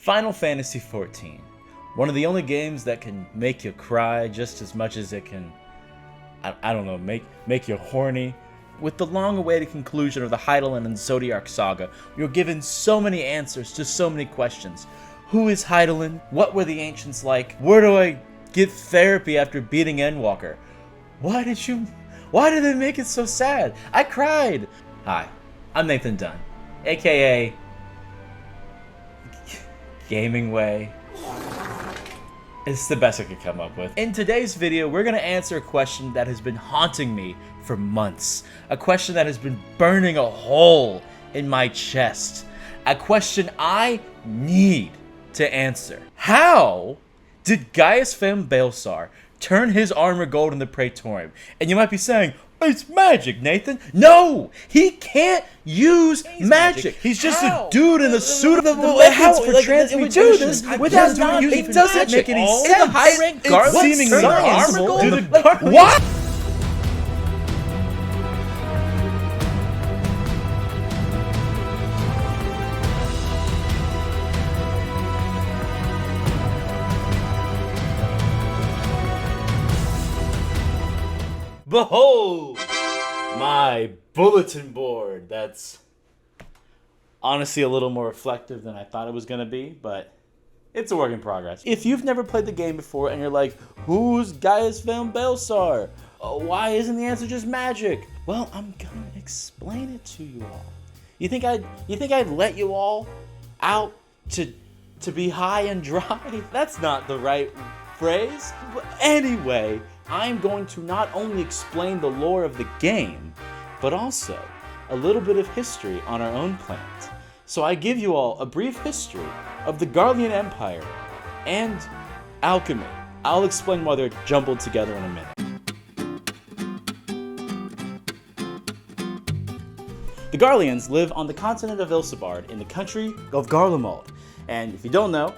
Final Fantasy XIV. One of the only games that can make you cry just as much as it can, I don't know, make you horny. With the long-awaited conclusion of the Hydaelyn and Zodiac saga, you're given so many answers to so many questions. Who is Hydaelyn? What were the ancients like? Where do I get therapy after beating Endwalker? Why did they make it so sad? I cried! Hi, I'm Nathan Dunn, aka Gaming Way. It's the best I could come up with. In today's video, we're going to answer a question that has been haunting me for months. A question that has been burning a hole in my chest. A question I need to answer. How did Gaius Van Baelsar turn his armor gold in the Praetorium? And you might be saying, it's magic, Nathan. No! He can't use magic. He's just a dude in a suit of the methods for transmutation without doing using magic. It doesn't make any sense. The high-rank Garlean seemingly impossible. What? Behold, my bulletin board. That's honestly a little more reflective than I thought it was going to be, but it's a work in progress. If you've never played the game before and you're like, who's Gaius Van Baelsar? Why isn't the answer just magic? Well, I'm going to explain it to you all. You think I'd let you all out to be high and dry? That's not the right phrase. But anyway, I'm going to not only explain the lore of the game, but also a little bit of history on our own planet. So I give you all a brief history of the Garlean Empire and alchemy. I'll explain why they're jumbled together in a minute. The Garleans live on the continent of Ilsabard in the country of Garlemald. And if you don't know,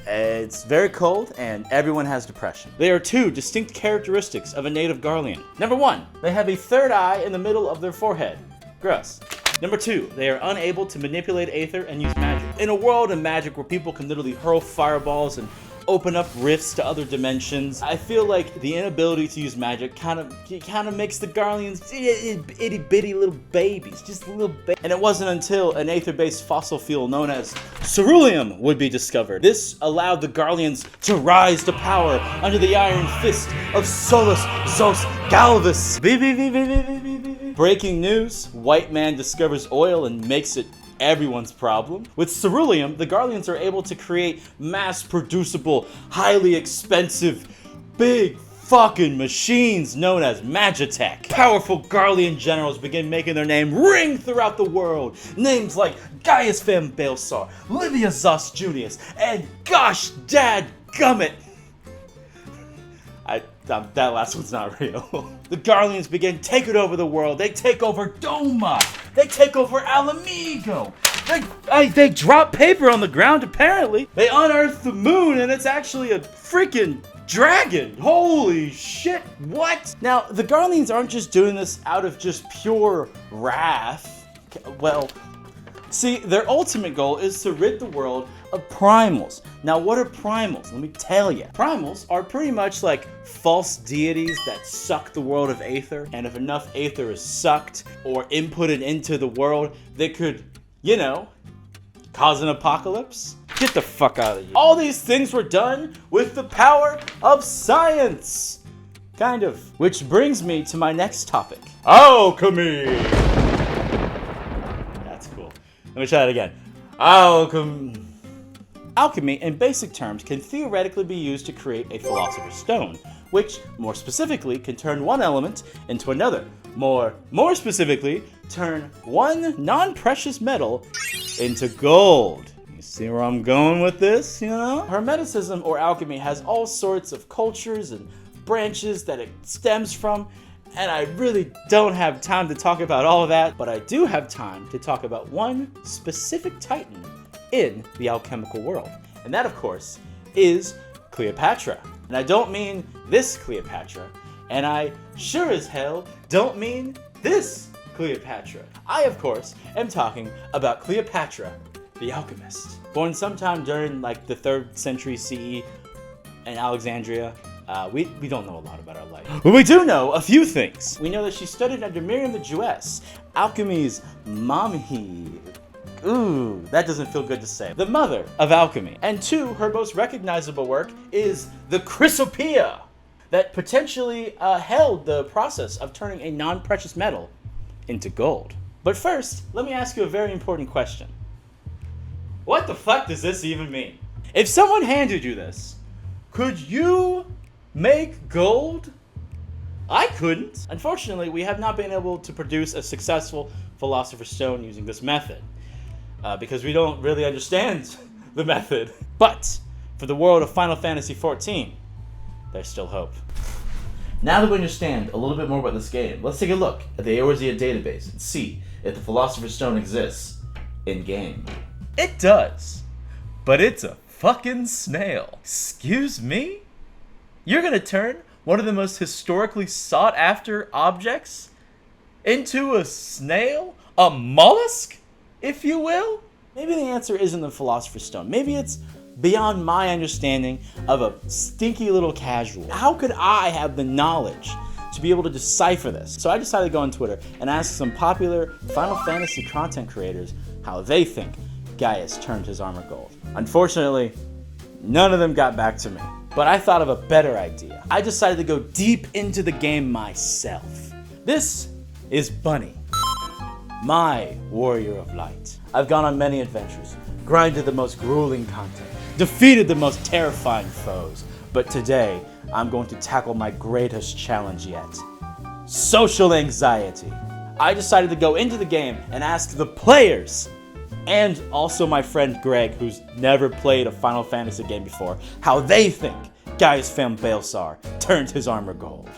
it's very cold, and everyone has depression. There are two distinct characteristics of a native Garlean. Number one, they have a third eye in the middle of their forehead. Gross. Number two, they are unable to manipulate aether and use magic. In a world of magic where people can literally hurl fireballs and open up rifts to other dimensions, I feel like the inability to use magic kind of makes the Garleans itty bitty little babies, just little babies. And it wasn't until an aether-based fossil fuel known as ceruleum would be discovered. This allowed the Garleans to rise to power under the iron fist of Solus Zos Galvus. Breaking news: white man discovers oil and makes it everyone's problem. With ceruleum, the Garleans are able to create mass-producible, highly expensive, big fucking machines known as Magitek. Powerful Garlean generals begin making their name ring throughout the world. Names like Gaius Van Baelsar, Livia Zos Junius, and gosh dad gummit, that last one's not real. The Garleans begin taking over the world. They take over Doma. They take over Alamigo. They drop paper on the ground, apparently. They unearth the moon, and it's actually a freaking dragon. Holy shit, what? Now, the Garleans aren't just doing this out of just pure wrath. Well, see, their ultimate goal is to rid the world of primals. Now, what are primals? Let me tell you. Primals are pretty much like false deities that suck the world of aether, and if enough aether is sucked or inputted into the world, they could, you know, cause an apocalypse. Get the fuck out of here. All these things were done with the power of science. Kind of. Which brings me to my next topic. Alchemy! That's cool. Let me try that again. Alchemy, in basic terms, can theoretically be used to create a philosopher's stone, which, more specifically, can turn one element into another. More specifically, turn one non-precious metal into gold. You see where I'm going with this, you know? Hermeticism, or alchemy, has all sorts of cultures and branches that it stems from, and I really don't have time to talk about all of that, but I do have time to talk about one specific titan in the alchemical world. And that, of course, is Cleopatra. And I don't mean this Cleopatra, and I sure as hell don't mean this Cleopatra. I, of course, am talking about Cleopatra the alchemist. Born sometime during like the 3rd century CE in Alexandria. We don't know a lot about her life. But we do know a few things. We know that she studied under Miriam the Jewess, alchemy's mommy. Ooh, that doesn't feel good to say. The mother of alchemy. And 2, her most recognizable work is the Chrysopoeia, that potentially held the process of turning a non-precious metal into gold. But first, let me ask you a very important question. What the fuck does this even mean? If someone handed you this, could you make gold? I couldn't. Unfortunately, we have not been able to produce a successful Philosopher's Stone using this method, because we don't really understand the method. But for the world of Final Fantasy XIV, there's still hope. Now that we understand a little bit more about this game, let's take a look at the Eorzea database and see if the Philosopher's Stone exists in-game. It does, but it's a fucking snail. Excuse me? You're gonna turn one of the most historically sought-after objects into a snail? A mollusk, if you will? Maybe the answer isn't the Philosopher's Stone. Maybe it's beyond my understanding of a stinky little casual. How could I have the knowledge to be able to decipher this? So I decided to go on Twitter and ask some popular Final Fantasy content creators how they think Gaius turned his armor gold. Unfortunately, none of them got back to me. But I thought of a better idea. I decided to go deep into the game myself. This is Bunny, my warrior of light. I've gone on many adventures, grinded the most grueling content, defeated the most terrifying foes, but today I'm going to tackle my greatest challenge yet: social anxiety. I decided to go into the game and ask the players, and also my friend Greg, who's never played a Final Fantasy game before, how they think Gauis Van Baelsar turned his armor gold.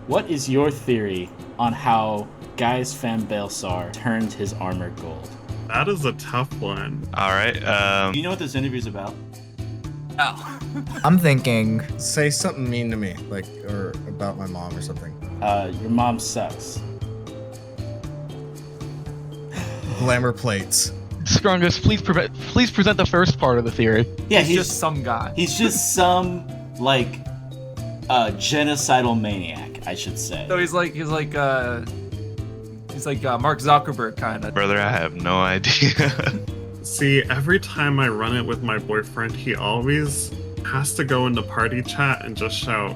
What is your theory on how Gauis Van Baelsar turned his armor gold? That is a tough one. Alright, Do you know what this interview's about? Oh. I'm thinking Say something mean to me, like, or about my mom or something. Your mom sucks. Glamour plates. Strongest, please present the first part of the theory. Yeah, he's just some guy. He's just some, like, genocidal maniac, I should say. So he's like Mark Zuckerberg kind of. brother, I have no idea. See, every time I run it with my boyfriend, he always has to go into party chat and just shout,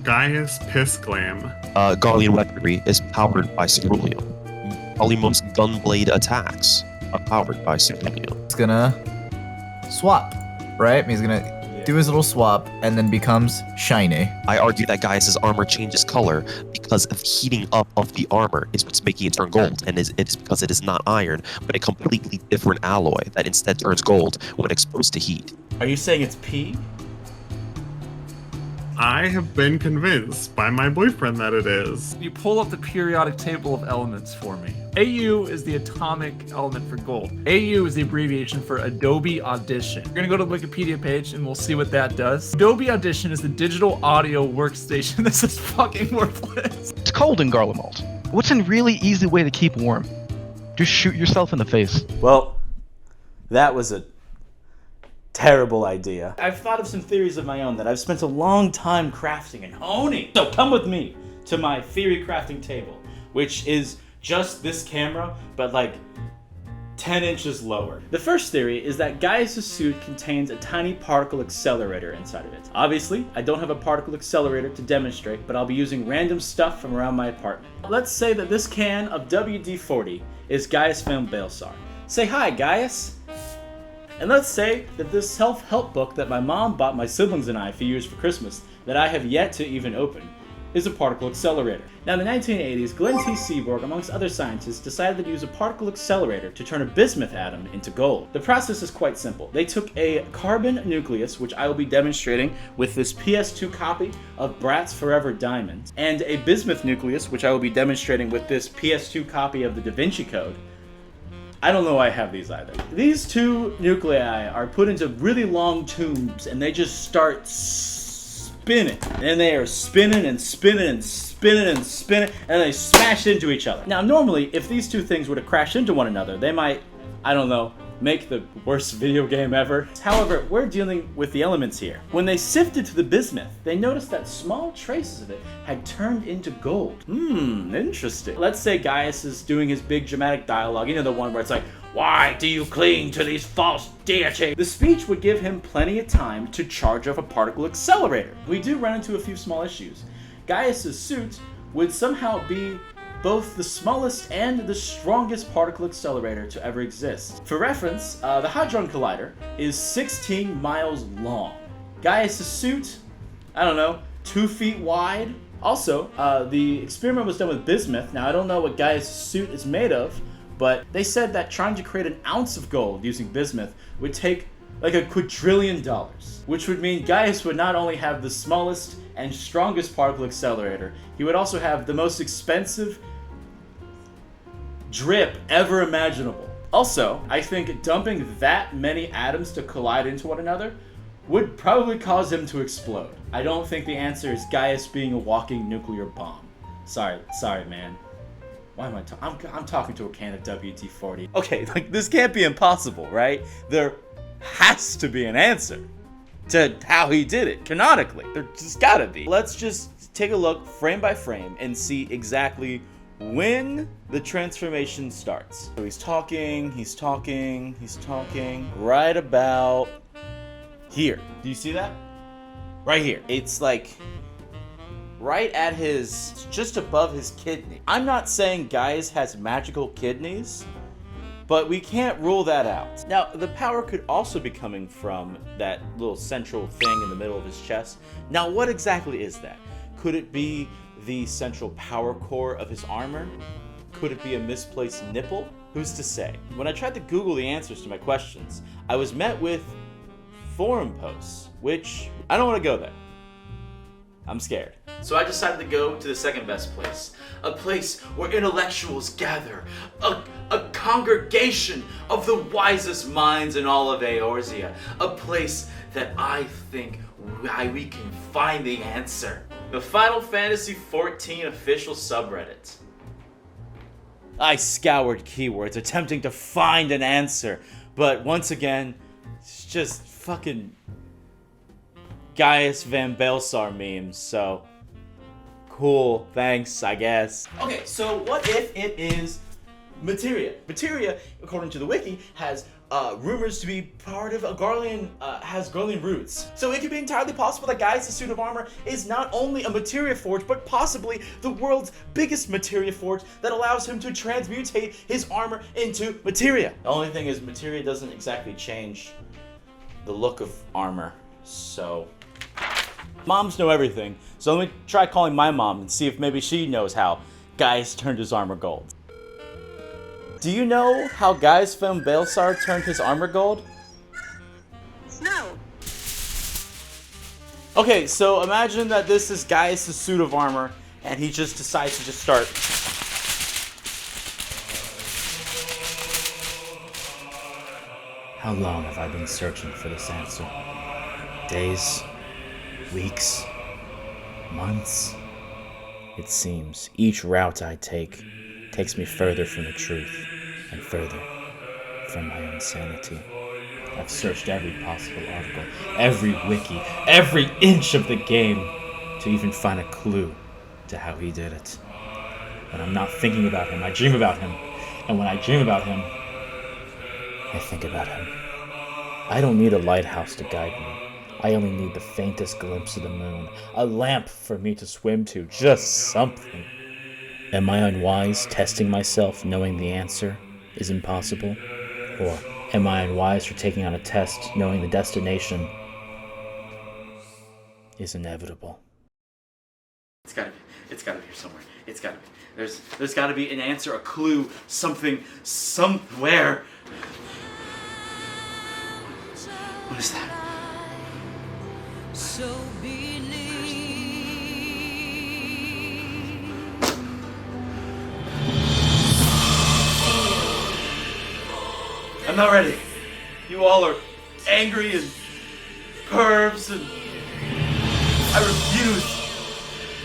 Gaius Piss Glam. Garlean weaponry is powered by ceruleum. Polymon's gunblade attacks are powered by ceruleum. he's gonna swap, right? He's gonna do his little swap and then becomes shiny. I argue that Gaius' armor changes color because of heating up of the armor is what's making it turn gold, and it is because it is not iron, but a completely different alloy that instead turns gold when exposed to heat. Are you saying it's pee? I have been convinced by my boyfriend that it is. You pull up the periodic table of elements for me. AU is the atomic element for gold. AU is the abbreviation for Adobe Audition. We're gonna go to the Wikipedia page and we'll see what that does. Adobe Audition is the digital audio workstation. This is fucking worthless. It's cold in Garlemald. What's a really easy way to keep warm? Just shoot yourself in the face. Well, that was a terrible idea. I've thought of some theories of my own that I've spent a long time crafting and honing. So come with me to my theory crafting table, which is just this camera, but like 10 inches lower. The first theory is that Gaius' suit contains a tiny particle accelerator inside of it. Obviously, I don't have a particle accelerator to demonstrate, but I'll be using random stuff from around my apartment. Let's say that this can of WD-40 is Gaius Van Baelsar. Say hi, Gaius. And let's say that this self-help book that my mom bought my siblings and I a few years for Christmas, that I have yet to even open, is a particle accelerator. Now in the 1980s, Glenn T. Seaborg, amongst other scientists, decided to use a particle accelerator to turn a bismuth atom into gold. The process is quite simple. They took a carbon nucleus, which I will be demonstrating with this PS2 copy of Bratz Forever Diamond, and a bismuth nucleus, which I will be demonstrating with this PS2 copy of the Da Vinci Code. I don't know why I have these either. These two nuclei are put into really long tubes and they just start spinning. And they are spinning and spinning and spinning spinning and spinning, and they smash into each other. Now, normally, if these two things were to crash into one another, they might, I don't know, make the worst video game ever. However, we're dealing with the elements here. When they sifted through the bismuth, they noticed that small traces of it had turned into gold. Interesting. Let's say Gaius is doing his big dramatic dialogue, you know, the one where it's like, "Why do you cling to these false deities?" The speech would give him plenty of time to charge up a particle accelerator. We do run into a few small issues. Gaius's suit would somehow be both the smallest and the strongest particle accelerator to ever exist. For reference, the Hadron Collider is 16 miles long. Gaius' suit, I don't know, 2 feet wide. Also, the experiment was done with bismuth. Now, I don't know what Gaius' suit is made of, but they said that trying to create an ounce of gold using bismuth would take like $1 quadrillion, which would mean Gaius would not only have the smallest and strongest particle accelerator, he would also have the most expensive drip ever imaginable. Also, I think dumping that many atoms to collide into one another would probably cause him to explode. I don't think the answer is Gaius being a walking nuclear bomb. Sorry, man. Why am I talking? I'm talking to a can of WD-40. Okay, like, this can't be impossible, right? There has to be an answer to how he did it, canonically. There just gotta be. Let's just take a look frame by frame and see exactly when the transformation starts. So he's talking right about here. Do you see that? Right here. It's like right at his, just above his kidney. I'm not saying Gaius has magical kidneys, but we can't rule that out. Now, the power could also be coming from that little central thing in the middle of his chest. Now, what exactly is that? Could it be the central power core of his armor? Could it be a misplaced nipple? Who's to say? When I tried to Google the answers to my questions, I was met with forum posts, which I don't want to go there. I'm scared. So I decided to go to the second best place. A place where intellectuals gather. A congregation of the wisest minds in all of Eorzea. A place that I think we can find the answer. The Final Fantasy XIV official subreddit. I scoured keywords attempting to find an answer, but once again, it's just fucking Gauis Van Baelsar memes, so cool, thanks, I guess. Okay, so what if it is Materia? Materia, according to the wiki, has rumors to be part of a Garlean, has Garlean roots. So it could be entirely possible that Gaius' suit of armor is not only a materia forge, but possibly the world's biggest materia forge that allows him to transmutate his armor into materia. The only thing is, materia doesn't exactly change the look of armor, so... Moms know everything, so let me try calling my mom and see if maybe she knows how Gaius turned his armor gold. Do you know how Gauis Van Baelsar turned his armor gold? No. Okay, so imagine that this is Gaius' suit of armor, and he just decides to just start. How long have I been searching for this answer? Days? Weeks? Months? It seems each route I take takes me further from the truth and further from my own sanity. I've searched every possible article, every wiki, every inch of the game to even find a clue to how he did it. When I'm not thinking about him, I dream about him. And when I dream about him, I think about him. I don't need a lighthouse to guide me. I only need the faintest glimpse of the moon, a lamp for me to swim to, just something. Am I unwise testing myself knowing the answer is impossible? Or am I unwise for taking on a test knowing the destination is inevitable? It's gotta be here somewhere. It's gotta be. There's gotta be an answer, a clue, something, somewhere. What is that? So I'm not ready. You all are angry and pervs, and I refuse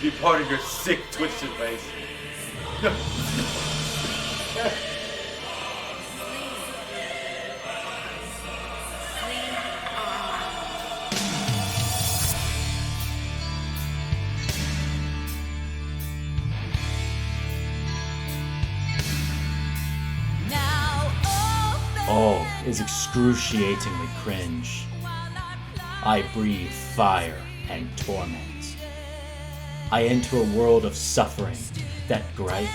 be part of your sick, twisted race. Oh, is excruciatingly cringe. I breathe fire and torment. I enter a world of suffering that gripe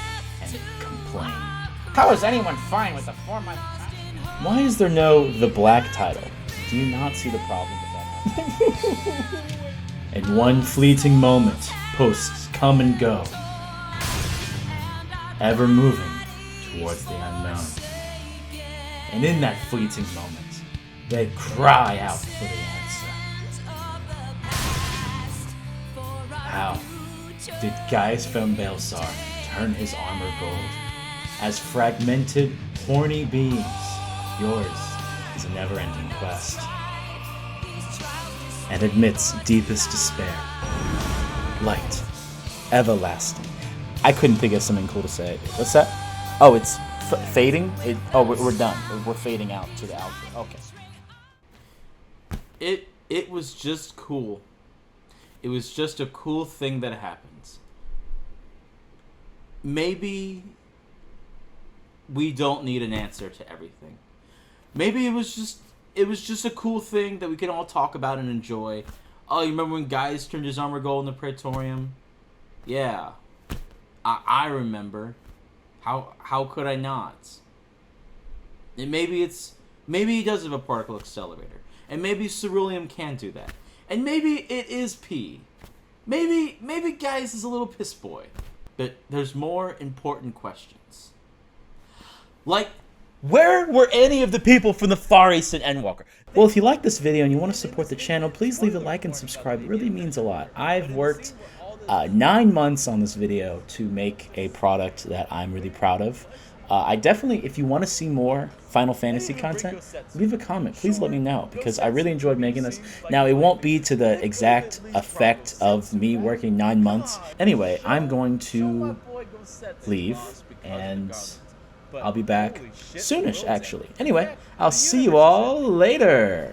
and complain. How is anyone fine with the 4-month? Why is there no The Black title? Do you not see the problem with that? In one fleeting moment, posts come and go, ever moving towards the unknown. And in that fleeting moment, they cry out for the answer. How did Gauis Van Baelsar turn his armor gold? As fragmented, horny beings, yours is a never-ending quest. And amidst deepest despair, light, everlasting. I couldn't think of something cool to say. What's that? Oh, it's fading? We're done. We're fading out to the outro. Okay. It was just cool. It was just a cool thing that happens. Maybe we don't need an answer to everything. Maybe it was just a cool thing that we can all talk about and enjoy. Oh, you remember when Gaius turned his armor gold in the Praetorium? Yeah. I remember. How could I not? And maybe he does have a particle accelerator. And maybe ceruleum can do that. And maybe it is P. Maybe Gaius is a little piss boy. But there's more important questions. Like, where were any of the people from the Far East and Endwalker? Well, if you like this video and you want to support the channel, please leave a like and subscribe. It really means a lot. I've worked 9 months on this video to make a product that I'm really proud of. I definitely, if you want to see more Final Fantasy content, leave a comment. Please let me know, because I really enjoyed making this. Now, it won't be to the exact effect of me working 9 months. Anyway, I'm going to leave, and I'll be back soonish, actually. Anyway, I'll see you all later.